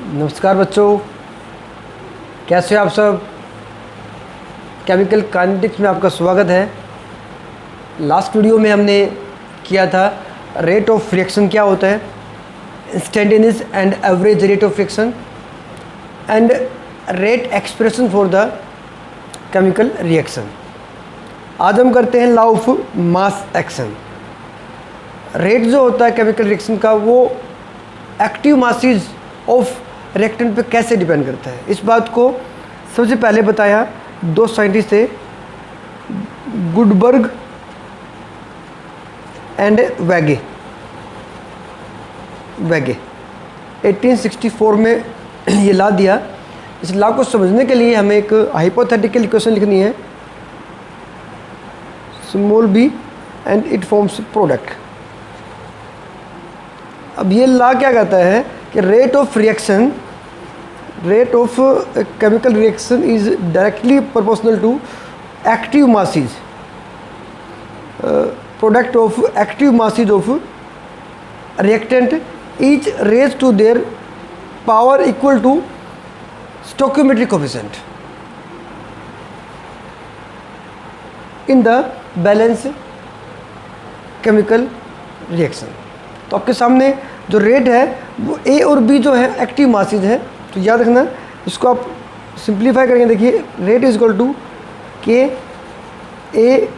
नमस्कार बच्चों, कैसे हो आप सब। केमिकल काइनेटिक्स में आपका स्वागत है। लास्ट वीडियो में हमने किया था रेट ऑफ रिएक्शन क्या होता है, instantaneous and average rate of reaction and rate expression for the chemical reaction. आज हम करते हैं law of mass action. Rate जो होता है केमिकल रिएक्शन का वो एक्टिव मासेज ऑफ रिएक्टेंट पे कैसे डिपेंड करता है, इस बात को सबसे पहले बताया दो साइंटिस्ट थे, गुडबर्ग एंड वेगे 1864 में ये ला दिया। इस लॉ को समझने के लिए हमें एक हाइपोथेटिकल इक्वेशन लिखनी है, small b and it forms product. अब ये लॉ क्या कहता है कि rate of chemical reaction is directly proportional to active masses, product of active masses of reactant each raised to their power equal to stoichiometric coefficient in the balance chemical reaction। तो आपके सामने जो rate है वो ए और B जो है active masses है, तो याद रखना इसको आप सिंप्लीफाई करेंगे। देखिए रेट इज इक्वल टू के ए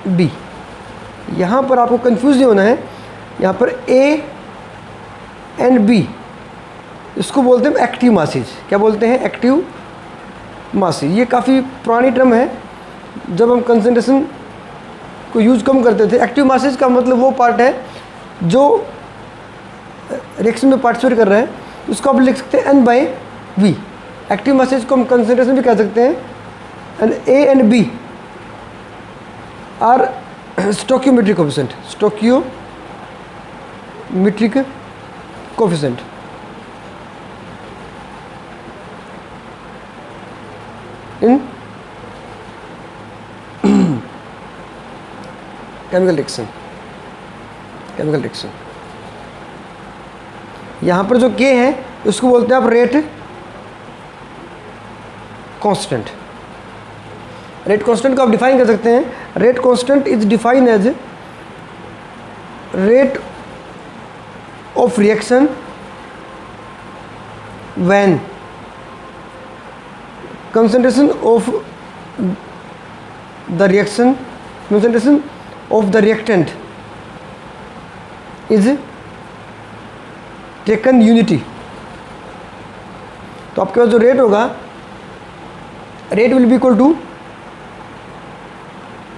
बी। यहाँ पर आपको कंफ्यूज नहीं होना है, यहाँ पर ए एंड बी इसको बोलते हैं एक्टिव मासेज। क्या बोलते हैं? Active masses. ये काफ़ी पुरानी टर्म है, जब हम कंसंट्रेशन को यूज़ कम करते थे। एक्टिव मासेज का मतलब वो पार्ट है जो रिएक्शन में पार्टिसिपेट कर रहा है, उसको आप लिख सकते हैं N by V. Active masses को हम कंसंट्रेशन भी कह सकते हैं। And A and B are stoichiometric coefficient, stoichiometric coefficient. In chemical reaction यहाँ पर जो के है उसको बोलते हैं आप रेट कांस्टेंट। रेट कांस्टेंट को आप डिफाइन कर सकते हैं। Rate constant is defined as rate of reaction when concentration of the reactant is taken unity। तो आपके पास जो रेट होगा, rate will be equal to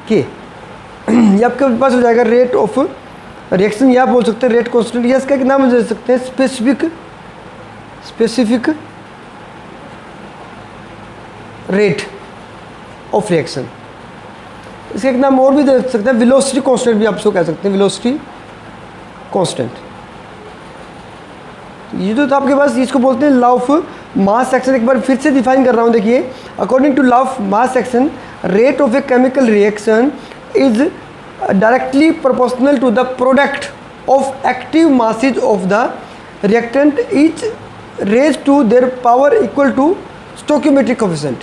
K. ये आपके पास हो जाएगा रेट ऑफ रिएक्शन, या आप बोल सकते हैं रेट कांस्टेंट, या इसका नाम दे सकते हैं स्पेसिफिक रेट ऑफ रिएक्शन। इसका एक नाम और भी दे सकते हैं, वेलोसिटी कांस्टेंट भी आप इसको कह सकते हैं, वेलोसिटी कांस्टेंट। ये जो था आपके पास, इसको बोलते हैं लॉ ऑफ मास एक्शन। एक बार फिर से डिफाइन कर रहा हूँ, देखिए according to law of mass action, rate of a chemical reaction is directly proportional to the product of active masses of the reactant each raised to their power equal to stoichiometric coefficient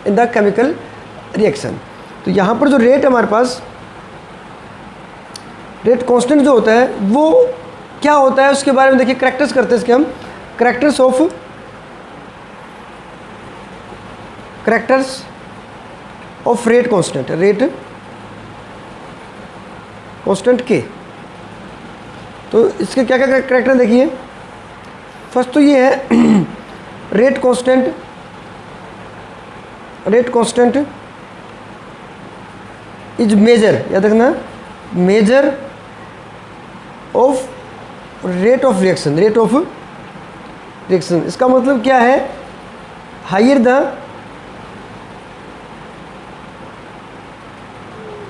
in the chemical reaction। तो यहाँ पर जो rate है हमारे पास, rate constant जो होता है वो क्या होता है उसके बारे में देखिए कैरेक्टर्स करते हैं इसके हम। Characters of rate constant, rate constant के। तो इसके क्या क्या कैरेक्टर देखिए। फर्स्ट तो ये है रेट कांस्टेंट इज मेजर, याद रखना, measure of rate of reaction. इसका मतलब क्या है? Higher the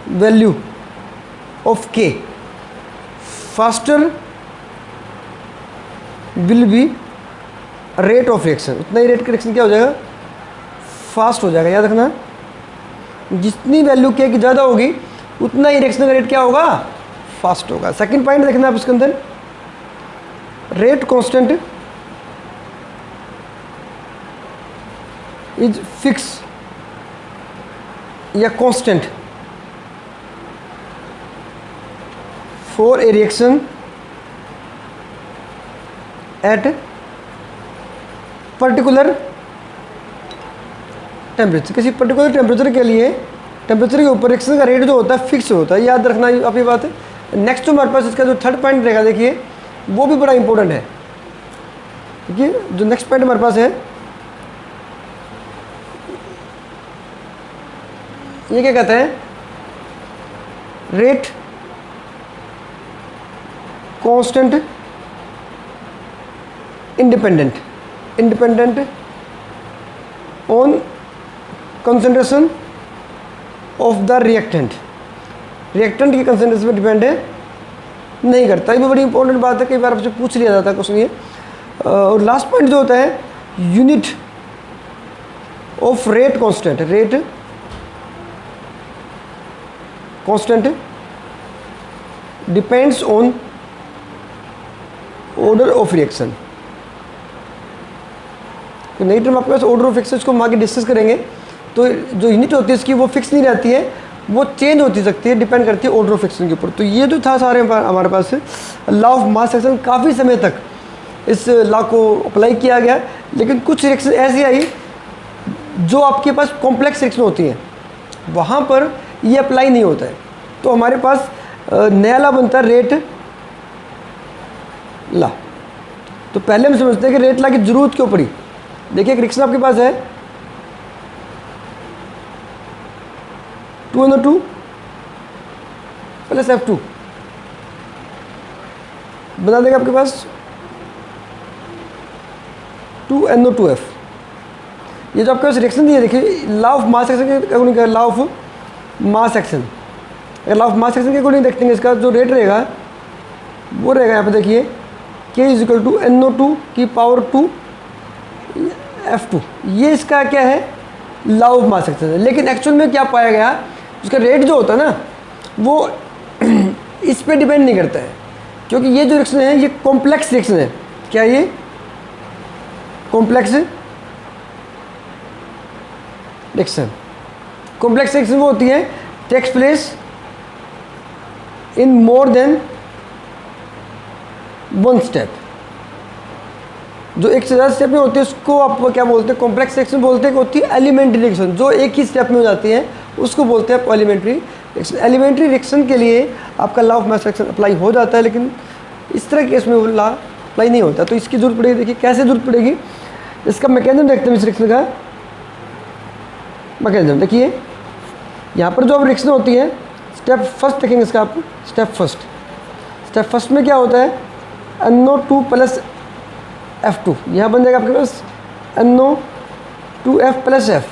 value of K, faster will be rate of reaction। उतना ही रेट का रिएक्शन क्या हो जाएगा? फास्ट हो जाएगा। याद रखना, जितनी वैल्यू K की ज़्यादा होगी उतना ही रिएक्शन का रेट क्या होगा? फास्ट होगा। सेकंड पॉइंट देखना आप इसके अंदर, रेट कांस्टेंट इज फिक्स या constant for a reaction at particular temperature, किसी पर्टिकुलर टेम्परेचर के लिए टेम्परेचर के ऊपर रिएक्शन का रेट जो होता है फिक्स होता है, याद रखना आप ये बात है। नेक्स्ट जो हमारे पास इसका जो थर्ड पॉइंट रहेगा देखिए वो भी बड़ा इंपॉर्टेंट है। देखिए जो नेक्स्ट पॉइंट हमारे पास है ये क्या कहते हैं, rate constant independent on concentration of the reactant की कंसंट्रेशन पर डिपेंड है नहीं करता। ये भी बड़ी इंपॉर्टेंट बात है, कई बार आपसे पूछ लिया जाता है क्वेश्चन ये। और लास्ट पॉइंट जो होता है unit of rate constant depends on order of reaction. तो नई टर्म आपके पास ऑर्डर ऑफ रिएक्शन को हम आगे डिस्कस करेंगे। तो जो यूनिट होती है इसकी वो फिक्स नहीं रहती है, वो चेंज होती सकती है, डिपेंड करती है ऑर्डर ऑफ रिएक्शन के ऊपर। तो ये जो था सारे हमारे पास लॉ ऑफ मास रिएक्शन, काफ़ी समय तक इस लॉ को अप्लाई किया गया, लेकिन कुछ रिएक्शन ऐसी आई जो आपके पास कॉम्प्लेक्स रिएक्शन होती हैं वहाँ पर ये अप्लाई नहीं होता है। तो हमारे पास नया लॉ बनता है रेट लॉ। तो पहले हम समझते हैं कि रेट लॉ की जरूरत क्यों पड़ी। देखिए एक रिएक्शन आपके पास है 2NO2 प्लस F2 बना देगा आपके पास 2NO2F। ये जो आपके पास रिएक्शन दी है देखिए लॉ ऑफ मास एक्शन के according, law of mass action, अगर लॉ ऑफ मास एक्शन के अकॉर्डिंग देखते हैं इसका जो रेट रहेगा वो रहेगा यहाँ पे देखिए K is equal to NO2 की पावर 2 F2। ये इसका क्या है लॉ ऑफ मास एक्शन है। लेकिन एक्चुअल में क्या पाया गया, उसका रेट जो होता है ना वो इस पे डिपेंड नहीं करता है, क्योंकि ये जो रिएक्शन है ये कॉम्प्लेक्स रिएक्शन है। क्या ये कॉम्प्लेक्स रिएक्शन वो होती है takes place in more than one step. जो एक से ज़्यादा स्टेप में होती है उसको आप क्या बोलते हैं, कॉम्प्लेक्स रिएक्शन बोलते हैं। होती है एलिमेंट्री रिएक्शन, जो एक ही स्टेप में हो जाती है उसको बोलते हैं एलिमेंट्री रिएक्शन। एलिमेंट्री रिएक्शन के लिए आपका law of mass reaction apply हो जाता है, लेकिन इस तरह के केस में वो लॉ अप्लाई नहीं होता। तो इसकी जरूरत पड़ेगी। देखिए कैसे जरूरत पड़ेगी, इसका मैकेनिज्म देखते हैं इस रिएक्शन का मैकेनिज्म। देखिए यहाँ पर जो अब रिएक्शन होती है स्टेप फर्स्ट देखेंगे इसका आप। स्टेप फर्स्ट में क्या होता है NO2 प्लस F2, यहाँ बन जाएगा आपके पास NO2F प्लस F।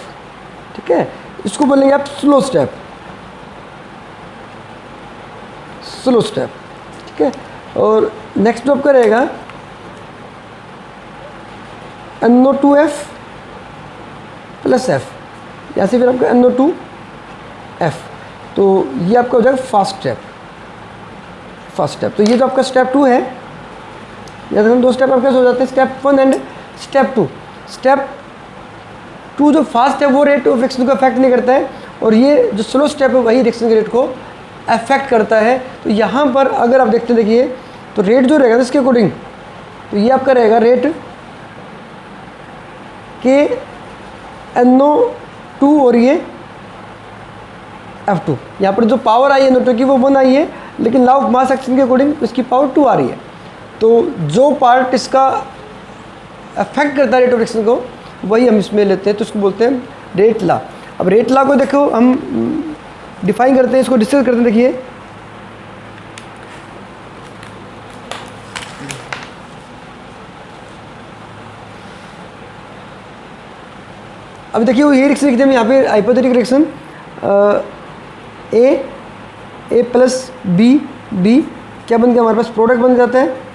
ठीक है, इसको बोलेंगे आप स्लो स्टेप। ठीक है, और नेक्स्ट जो आपका रहेगा NO2F प्लस F, यहाँ से फिर आपका NO2F। तो ये आपका हो जाएगा फर्स्ट स्टेप। तो ये जो आपका स्टेप 2 है, या तो हम दो स्टेप आपके हो जाते हैं, स्टेप 1 एंड स्टेप 2। स्टेप 2 जो फास्ट है वो रेट ऑफ रिएक्शन को अफेक्ट नहीं करता है, और ये जो स्लो स्टेप है वही रिएक्शन के रेट को अफेक्ट करता है। तो यहाँ पर अगर आप देखते देखिए तो रेट जो रहेगा इसके अकॉर्डिंग, तो ये आपका रहेगा रेट के NO2 और ये F2। यहाँ पर जो पावर आई है NO2 की वो 1 आई है, लेकिन लॉ ऑफ मास एक्शन के अकॉर्डिंग इसकी पावर 2 आ रही है। तो जो पार्ट इसका अफेक्ट करता है रेट ऑफ रिएक्शन को वही हम इसमें लेते हैं, तो इसको बोलते हैं रेट लॉ। अब रेट लॉ को देखो हम डिफाइन करते हैं, इसको डिस्कस करते हैं। देखिए अब देखिए वो ये रिएक्शन लिखते हैं यहाँ पे हाइपोथेटिक रिएक्शन ए प्लस बी क्या बन गया हमारे पास, प्रोडक्ट बन जाता है।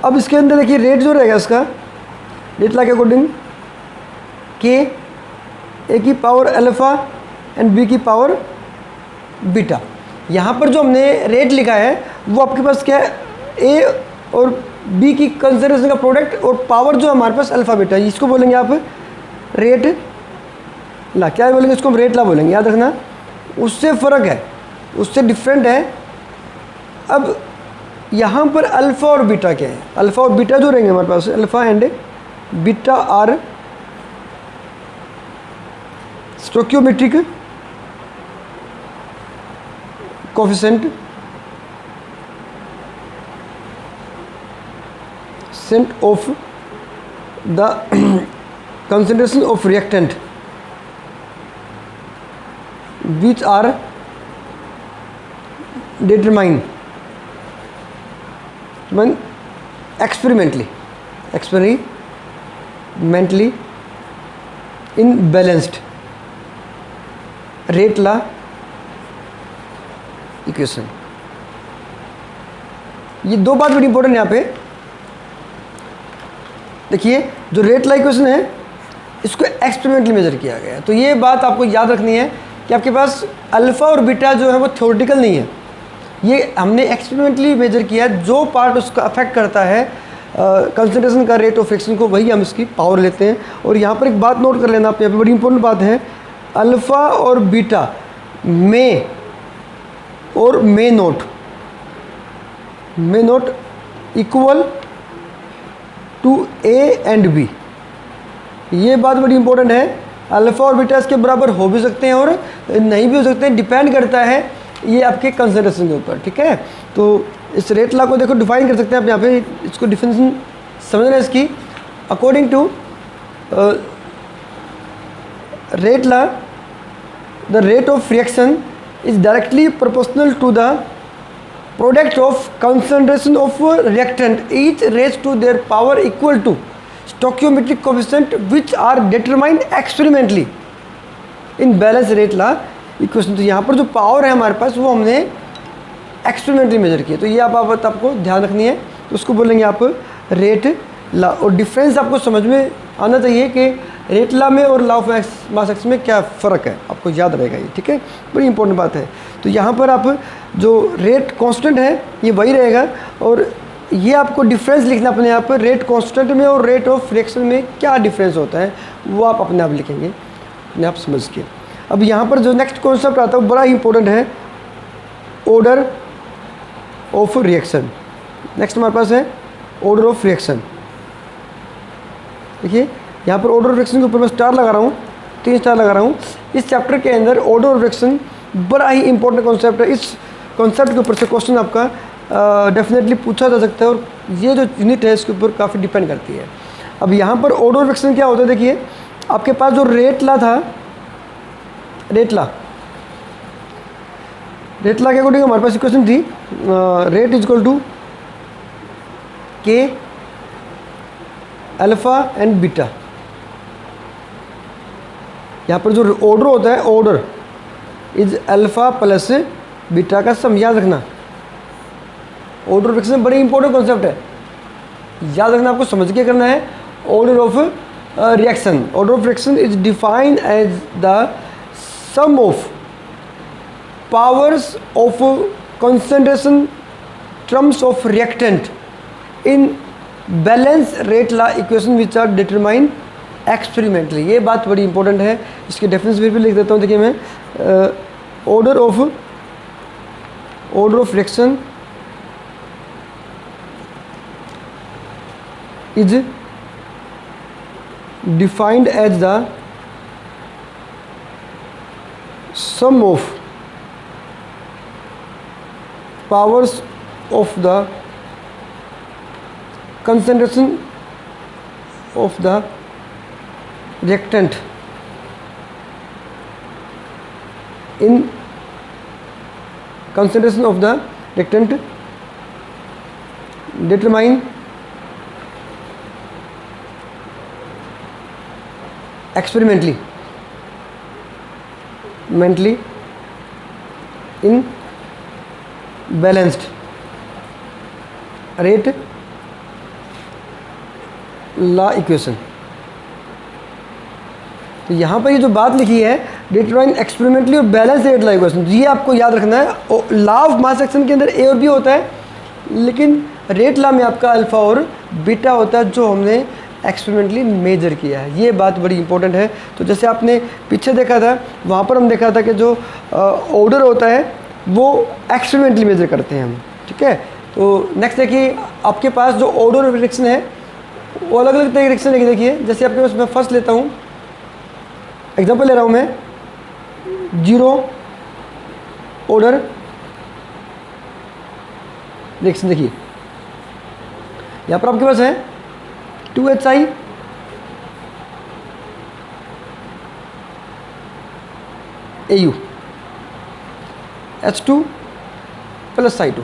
अब इसके अंदर देखिए रेट जो रहेगा इसका रेट लॉ के अकॉर्डिंग के ए की पावर अल्फ़ा एंड बी की पावर बीटा। यहाँ पर जो हमने रेट लिखा है वो आपके पास क्या है, ए और बी की कंजर्वेशन का प्रोडक्ट, और पावर जो हमारे पास अल्फ़ा बीटा है, इसको बोलेंगे आप रेट ला, क्या बोलेंगे इसको हम रेट ला बोलेंगे, याद रखना, उससे फ़र्क है, उससे डिफरेंट है। अब यहाँ पर अल्फ़ा और बीटा क्या है, अल्फ़ा और बीटा जो रहेंगे हमारे पास, alpha and beta are stoichiometric coefficient of the concentration of reactant which are determined experimentally in balanced rate law equation. ये दो बात बड़ी इंपॉर्टेंट यहाँ पे देखिए, जो रेट ला इक्वेशन है इसको एक्सपेरिमेंटली मेजर किया गया है। तो ये बात आपको याद रखनी है कि आपके पास अल्फ़ा और बीटा जो है वो थ्योरेटिकल नहीं है, ये हमने एक्सपेरिमेंटली मेजर किया है। जो पार्ट उसका अफेक्ट करता है कंसंट्रेशन का, रेट ऑफ फ्रिक्शन को, वही हम इसकी पावर लेते हैं। और यहाँ पर एक बात नोट कर लेना आप, यहाँ पर बड़ी इंपॉर्टेंट बात है, अल्फ़ा और बीटा में और may not equal to a and b, ये बात बड़ी इंपॉर्टेंट है। अल्फ़ा और बीटा इसके बराबर हो भी सकते हैं और नहीं भी हो सकते हैं, डिपेंड करता है ये आपके कंसंट्रेशन के ऊपर, ठीक है। तो इस रेट ला को देखो डिफाइन कर सकते हैं आप यहाँ पे, इसको डिफिनेशन समझना है इसकी। According to rate law, the rate of reaction is directly proportional to the product of concentration of reactant each raised to their power equal to stoichiometric coefficient which are determined experimentally in balance rate law equation। तो यहाँ पर जो power है हमारे पास वो हमने experimentally major किया। तो ये आपको ध्यान रखनी है, तो उसको बोलेंगे आप रेट ला। और डिफरेंस आपको समझ में आना चाहिए कि रेट ला में और लॉ ऑफ मास एक्शन में क्या फ़र्क है, आपको याद रहेगा ये, ठीक है, बड़ी इंपॉर्टेंट बात है। तो यहाँ पर आप जो रेट कांस्टेंट है ये वही रहेगा, और ये आपको डिफरेंस लिखना अपने आप पर, रेट कांस्टेंट में और रेट ऑफ रिएक्शन में क्या डिफरेंस होता है वो आप अपने आप लिखेंगे, अपने आप समझ के। अब यहाँ पर जो नेक्स्ट कॉन्सेप्ट आता है वो बड़ा ही इंपॉर्टेंट है, ऑर्डर ऑफ रिएक्शन। नेक्स्ट हमारे पास है ऑर्डर ऑफ रिएक्शन। देखिए यहाँ पर ऑर्डर ऑफ रिएक्शन के ऊपर मैं स्टार लगा रहा हूँ, 3 स्टार लगा रहा हूँ। इस चैप्टर के अंदर ऑर्डर ऑफ रिएक्शन बड़ा ही इंपॉर्टेंट कॉन्सेप्ट है। इस कॉन्सेप्ट के ऊपर से क्वेश्चन आपका डेफिनेटली पूछा जा सकता है, और ये जो यूनिट है इसके ऊपर काफ़ी डिपेंड करती है। अब यहाँ पर ऑर्डर ऑफ रिएक्शन क्या होता है, देखिए आपके पास जो रेट ला था, रेट ला के अकॉर्डिंग हमारे पास इक्वेशन थी, rate is equal to K alpha and beta. यहाँ पर जो ऑर्डर होता है, order is alpha plus beta का सम, याद रखना। ऑर्डर ऑफ रिएक्शन बड़ी इंपॉर्टेंट कॉन्सेप्ट है, याद रखना, आपको समझ के करना है। Order of reaction, order of reaction is defined as the sum of powers of concentration terms of reactant in balance rate law equation which are determine experimentally. ये बात बड़ी इंपॉर्टेंट है, इसके डेफिनेशन फिर भी लिख देता हूँ। देखिए मैं order of reaction is defined as the sum of powers of the concentration of the reactant in concentration of the reactant determine experimentally in balanced rate law equation. तो यहाँ पर ये जो बात लिखी है डिटरमाइन एक्सपेरिमेंटली और बैलेंस रेट ला इक्वेशन, ये आपको याद रखना है। लॉ ऑफ मास एक्शन के अंदर ए और बी होता है, लेकिन रेट ला में आपका अल्फ़ा और बीटा होता है, जो हमने एक्सपेरिमेंटली मेजर किया है। ये बात बड़ी इंपॉर्टेंट है। तो जैसे आपने पीछे देखा था, वहाँ पर हम देखा था कि जो ऑर्डर होता है वो एक्सपेरिमेंटली मेजर करते हैं हम, ठीक है। तो नेक्स्ट देखिए, आपके पास जो ऑर्डर ऑफ रिएक्शन है वो अलग अलग तरह की रिएक्शन है। देखिए जैसे आपके पास, मैं फर्स्ट लेता हूँ, एग्जांपल ले रहा हूँ मैं, जीरो ऑर्डर रिएक्शन। देखिए यहाँ पर आपके पास है 2HI AU H2 plus I2।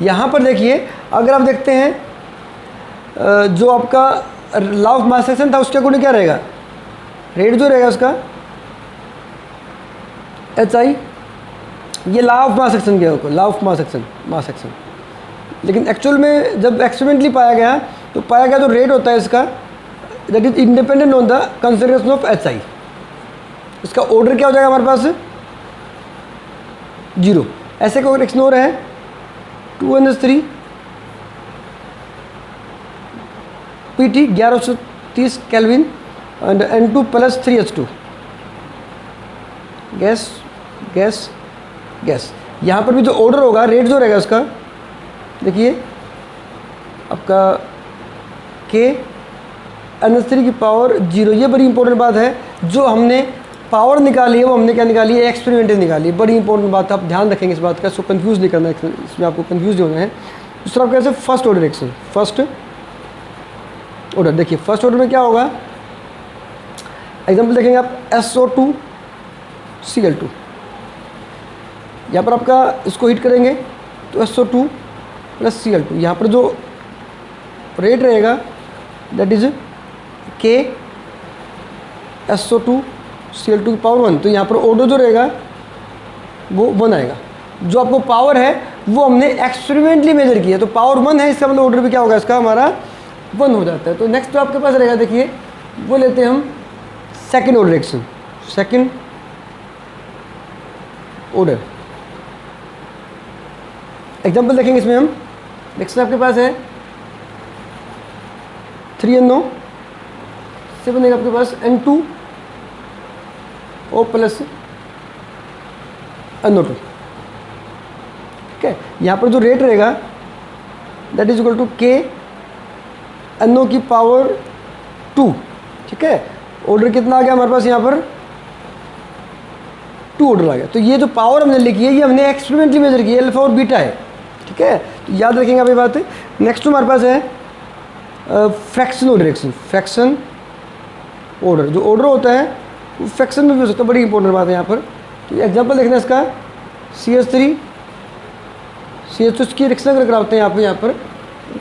यहाँ पर देखिए, अगर आप देखते हैं जो आपका लॉ ऑफ मास एक्शन था उसके अकॉर्डिंग क्या रहेगा, रेट जो रहेगा उसका HI, ये लॉ ऑफ मास एक्शन क्या होगा, लॉ ऑफ मास एक्शन। लेकिन एक्चुअल में जब एक्सपेरिमेंटली पाया गया तो पाया गया जो रेट होता है इसका, that is independent on the consideration of HI। इसका ऑर्डर क्या हो जाएगा हमारे पास, 0। ऐसे कोई रिएक्शन और है 2NH3 PT 1130 kelvin and N2 plus 3H2 gas gas gas. यहाँ पर भी जो ऑर्डर होगा, रेट जो रहेगा उसका, देखिए आपका K NH3 की पावर 0। ये बड़ी इंपॉर्टेंट बात है, जो हमने पावर निकाली है वो हमने क्या निकाली है, एक्सपेरिमेंटल निकाली है। बड़ी इंपॉर्टेंट बात है, आप ध्यान रखेंगे इस बात का, इसको कंफ्यूज नहीं करना है, इसमें आपको कंफ्यूज नहीं होना है। दूसरा आप कैसे, first order reaction, first order. देखिए फर्स्ट ऑर्डर में क्या होगा, एग्जांपल देखेंगे आप, SO2 Cl2। यहाँ पर आपका इसको हीट करेंगे तो SO2 प्लस Cl2। यहाँ पर जो रेट रहेगा that is K SO2 Cl2 की पावर 1। तो यहाँ पर ऑर्डर जो रहेगा वो 1 आएगा। जो आपको पावर है वो हमने एक्सपेरिमेंटली मेजर किया, तो पावर 1 है, इसका मतलब ऑर्डर भी क्या होगा इसका, हमारा 1 हो जाता है। तो नेक्स्ट जो आपके पास रहेगा, देखिए वो लेते हैं हम second order reaction, second order. Example देखेंगे इसमें हम, रिएक्शन आपके पास है 3NO से बनेगा आपके पास N2O प्लस NO2, ठीक है। यहाँ पर जो रेट रहेगा that is equal to K NO की पावर 2, ठीक है। ऑर्डर कितना आ गया हमारे पास, यहाँ पर 2 ऑर्डर आ गया। तो ये जो पावर हमने लिखी है ये हमने एक्सपेरिमेंटली मेजर की है, अल्फा और बीटा है, ठीक है। तो याद रखेंगे आप ये बात। नेक्स्ट हमारे पास है fraction order reaction, fraction order. जो ऑर्डर होता है वो फ्रैक्शन में भी हो सकता है, बड़ी इंपॉर्टेंट बात है यहाँ पर। तो एग्जांपल देखना है इसका, CH3 CH2 की रिएक्शन अगर कराते हैं यहाँ पर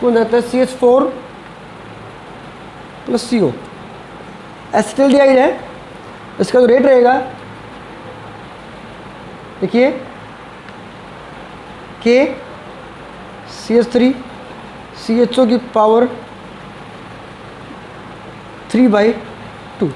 कौन जाता है, CH4 प्लस CO, एसिटाल्डिहाइड है। इसका जो रेट रहेगा देखिए K CH3 CHO की पावर 3/2।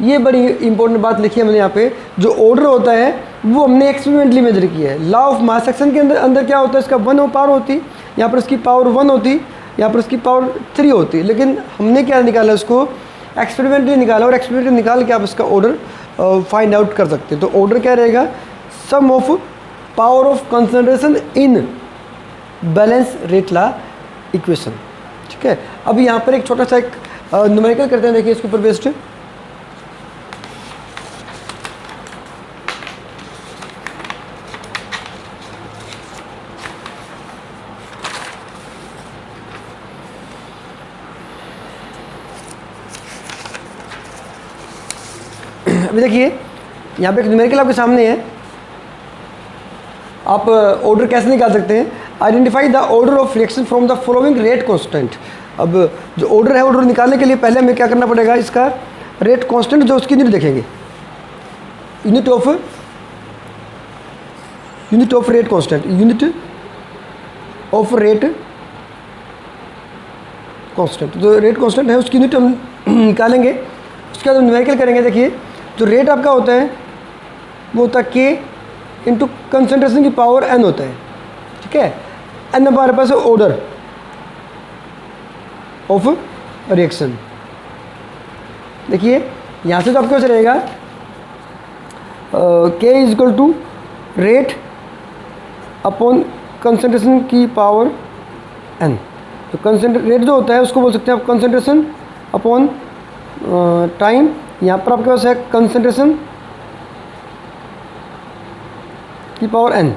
ये बड़ी इंपॉर्टेंट बात लिखी है मैंने यहाँ पे। जो ऑर्डर होता है वो हमने एक्सपेरिमेंटली मेजर किया है। लॉ ऑफ मास एक्शन के अंदर क्या होता है, इसका 1 पावर होती, यहाँ पर इसकी पावर 1 होती, यहाँ पर इसकी पावर 3 होती। लेकिन हमने क्या निकाला, इसको एक्सपेरिमेंटली निकाला, और एक्सपेरिमेंटली निकाल के आप इसका ऑर्डर फाइंड आउट कर सकते हैं। तो ऑर्डर क्या रहेगा, sum of power of concentration in balance rate law equation, ठीक है। अब यहाँ पर एक छोटा सा एक न्यूमेरिकल करते हैं, देखिए इसके ऊपर बेस्ड। अभी देखिए यहाँ पे एक न्यूमेरिकल आपके सामने है। आप ऑर्डर कैसे निकाल सकते हैं, identify the order of reaction from the following rate constant. अब जो ऑर्डर है, ऑर्डर निकालने के लिए पहले हमें क्या करना पड़ेगा, इसका रेट कांस्टेंट जो उसकी यूनिट देखेंगे, unit of rate constant, unit of rate constant. जो रेट कांस्टेंट है उसकी यूनिट हम निकालेंगे। उसके बाद न्यूमेरिकल करेंगे। देखिए जो रेट आपका होता है वो होता है K इंटू कंसनट्रेशन की पावर N होता है, ठीक है। N हमारे पास है ऑर्डर ऑफ रिएक्शन, देखिए यहाँ से तो आपके पास रहेगा K is equal to rate upon concentration की पावर n। तो रेट जो होता है उसको बोल सकते हैं आप कंसंट्रेशन अपॉन टाइम। यहाँ पर आपके पास है कंसंट्रेशन की पावर n,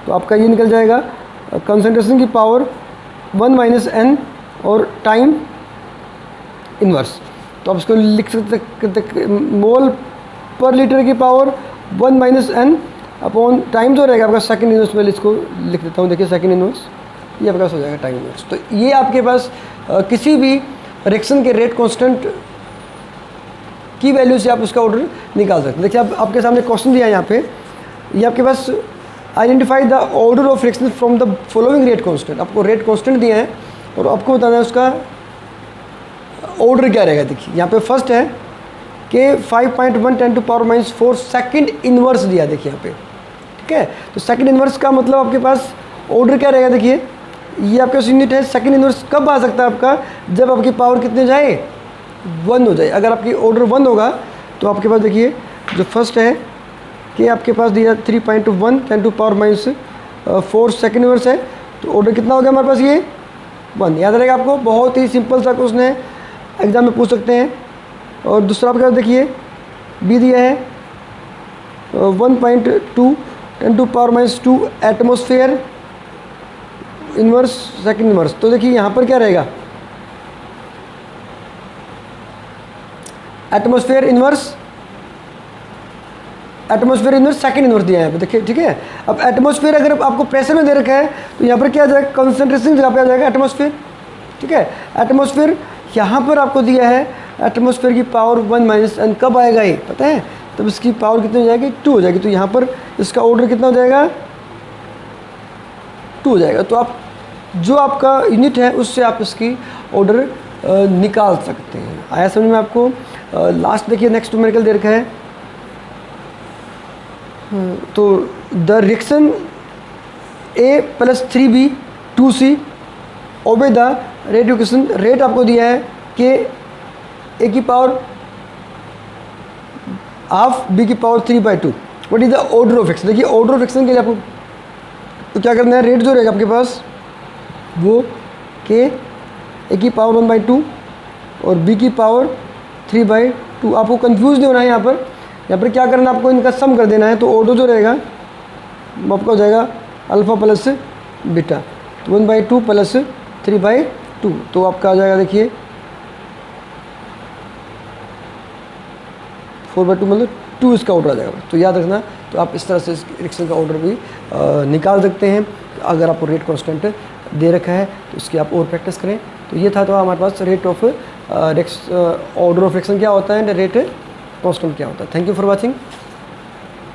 तो आपका ये निकल जाएगा कंसंट्रेशन की पावर 1 माइनस n और टाइम इन्वर्स। तो आप इसको लिख सकते मोल पर लीटर की power 1 minus n upon time जो रहेगा आपका सेकंड इन्वर्स में इसको लिख देता हूँ। देखिए सेकंड इन्वर्स ये आपके पास हो जाएगा टाइम इन्वर्स। तो ये आपके पास किसी भी रिएक्शन के रेट कांस्टेंट की वैल्यू से आप उसका ऑर्डर निकाल सकते हैं। देखिए आपके सामने क्वेश्चन दिया है यहाँ पे, ये आपके पास identify the order of reaction from the following rate constant. आपको रेट कांस्टेंट दिया है और आपको बताना है उसका ऑर्डर क्या रहेगा। देखिए यहाँ पे फर्स्ट है कि 5.1 10 to power minus 4 second inverse दिया। देखिए यहाँ पे ठीक है, तो सेकंड इन्वर्स का मतलब आपके पास ऑर्डर क्या रहेगा। देखिए ये आपके पास यूनिट है। सेकंड इन्वर्स कब आ सकता है आपका, जब आपकी पावर कितने जाए 1 हो जाए। अगर आपकी ऑर्डर 1 होगा तो आपके पास देखिए जो फर्स्ट है कि आपके पास दिया 3.1 10 to power minus 4 second inverse है, तो ऑर्डर कितना हो गया हमारे पास ये 1। याद रहेगा आपको, बहुत ही सिंपल सा क्वेश्चन है, एग्जाम में पूछ सकते हैं। और दूसरा आपके पास देखिए बी दिया है 1.2 10 to power minus 2 atmosphere inverse second inverse. तो देखिए यहाँ पर क्या रहेगा एटमॉस्फेयर इन्वर्स सेकंड इन्वर्स दिया है यहाँ पे। देखिए ठीक है, अब एटमॉस्फेयर अगर आपको प्रेशर में दे रखा है तो यहाँ पर क्या आ जाएगा कंसंट्रेशन जगह पे आ जाएगा एटमॉस्फेयर। ठीक है, एटमॉस्फेयर यहाँ पर आपको दिया है एटमॉस्फेयर की पावर 1 माइनस n। कब आएगा ये पता है, तब इसकी पावर कितनी हो जाएगी 2 हो जाएगी। तो यहाँ पर इसका ऑर्डर कितना हो जाएगा 2 हो जाएगा। तो आप जो आपका यूनिट है उससे आप इसकी ऑर्डर निकाल सकते हैं। आया समझ में आपको। लास्ट देखिए नेक्स्ट न्यूमेरिकल दे रखा है, तो the reaction A plus 3B 2C obey the rate equation. Rate आपको दिया है कि A की पावर हाफ B की power 3/2। What is the order of reaction. देखिए ऑर्डर ऑफ रिएक्शन के लिए आपको तो क्या करना है, रेट जो रहेगा आपके पास वो के A की पावर 1/2 और B की पावर 3/2। आपको कंफ्यूज नहीं होना है यहाँ पर क्या करना है, आपको इनका सम कर देना है। तो ऑर्डर जो रहेगा वो आपका हो जाएगा अल्फ़ा प्लस बीटा, तो 1/2 प्लस 3/2। तो आपका आ जाएगा देखिए 4/2 मतलब 2 इसका ऑर्डर आ जाएगा। तो याद रखना, तो आप इस तरह से इस रिएक्शन का ऑर्डर भी निकाल सकते हैं। अगर आपको रेट कांस्टेंट दे रखा है तो इसकी आप और प्रैक्टिस करें। तो ये था, तो हमारे पास rate of order of reaction क्या होता है एंड रेट कांस्टेंट क्या होता है। Thank you for watching,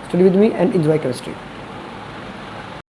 study with me and enjoy chemistry.